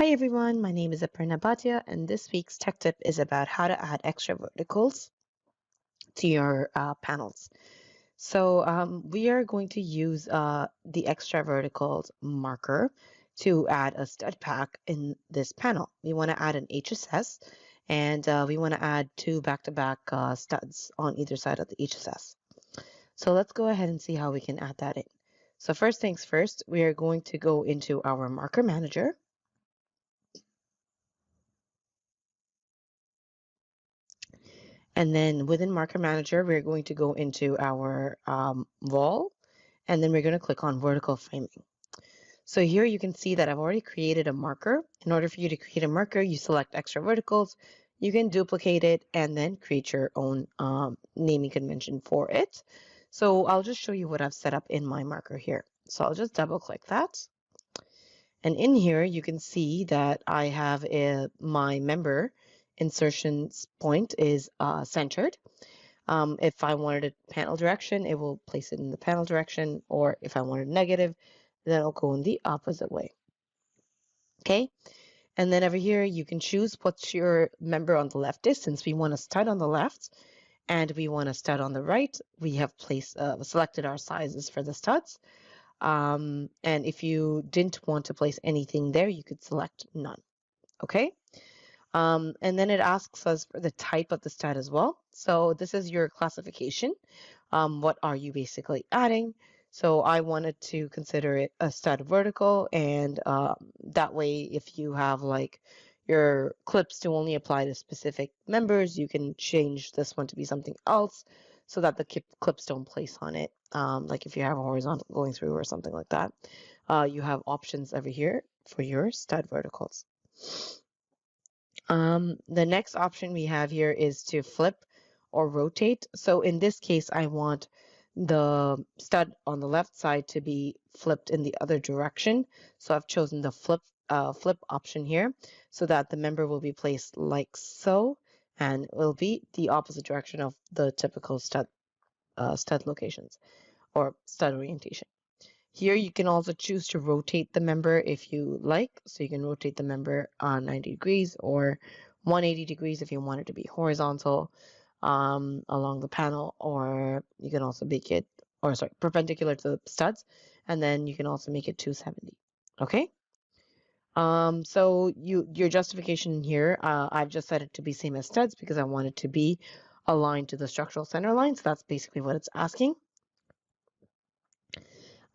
Hi everyone, my name is Aparna Bhatia, and this week's tech tip is about how to add extra verticals to your panels. We are going to use the extra verticals marker to add a stud pack in this panel. We want to add an HSS, and we want to add two back-to-back studs on either side of the HSS. So let's go ahead and see how we can add that in. So first things first, we are going to go into our marker manager. And then within Marker Manager, we're going to go into our wall, and then we're going to click on vertical framing. So here you can see that I've already created a marker. In order for you to create a marker, you select extra verticals, you can duplicate it, and then create your own naming convention for it. So I'll just show you what I've set up in my marker here. So I'll just double click that. And in here, you can see that I have my member insertion point is centered. If I wanted a panel direction, it will place it in the panel direction, or if I wanted negative, then it'll go in the opposite way. Okay, and then over here, you can choose what's your member on the left is. Since we want a stud on the left and we want a stud on the right, we have selected our sizes for the studs. And if you didn't want to place anything there, you could select none. Okay. And then it asks us for the type of the stud as well. So this is your classification. What are you basically adding? So I wanted to consider it a stud vertical, and that way, if you have like your clips to only apply to specific members, you can change this one to be something else so that the clips don't place on it. Like if you have a horizontal going through or something like that, you have options over here for your stud verticals. The next option we have here is to flip or rotate. So in this case, I want the stud on the left side to be flipped in the other direction. So I've chosen the flip option here so that the member will be placed like so, and it will be the opposite direction of the typical stud locations or stud orientation. Here you can also choose to rotate the member if you like. So you can rotate the member on 90 degrees or 180 degrees if you want it to be horizontal along the panel, or you can also make it, or sorry, perpendicular to the studs, and then you can also make it 270. Okay. So your justification here, I've just set it to be same as studs because I want it to be aligned to the structural center line. So that's basically what it's asking.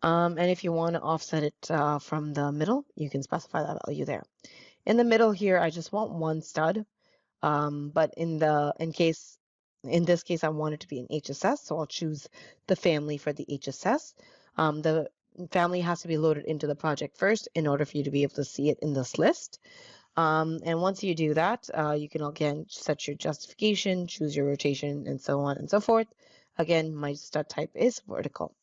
And if you want to offset it from the middle, you can specify that value there. In the middle here, I just want one stud, but in this case, I want it to be an HSS, so I'll choose the family for the HSS. The family has to be loaded into the project first in order for you to be able to see it in this list. And once you do that, you can again set your justification, choose your rotation, and so on and so forth. Again, my stud type is vertical.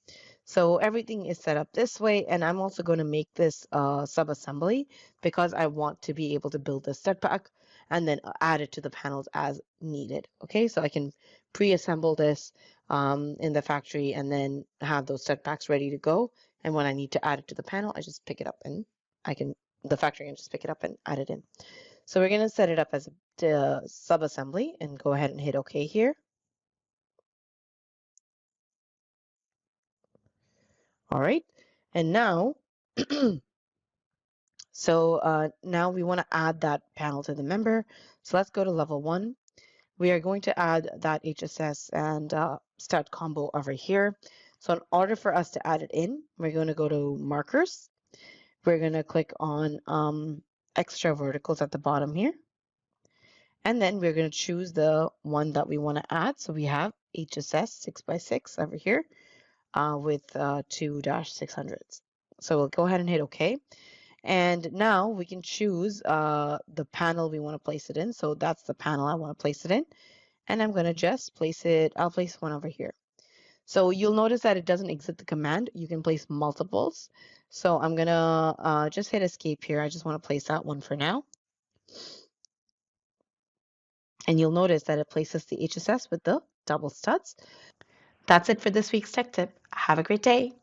So everything is set up this way, and I'm also going to make this sub-assembly because I want to be able to build the stud pack and then add it to the panels as needed. Okay, so I can pre-assemble this in the factory and then have those stud packs ready to go. And when I need to add it to the panel, I just pick it up and the factory and just pick it up and add it in. So we're going to set it up as a sub-assembly and go ahead and hit OK here. All right, and now, now we want to add that panel to the member. So let's go to level 1. We are going to add that HSS and stud combo over here. So in order for us to add it in, we're going to go to markers. We're going to click on extra verticals at the bottom here. And then we're going to choose the one that we want to add. So we have HSS 6x6 over here with 2-600s. So we'll go ahead and hit OK. And now we can choose the panel we want to place it in. So that's the panel I want to place it in. And I'm going to just place it, I'll place one over here. So you'll notice that it doesn't exit the command. You can place multiples. So I'm going to just hit escape here. I just want to place that one for now. And you'll notice that it places the HSS with the double studs. That's it for this week's tech tip. Have a great day.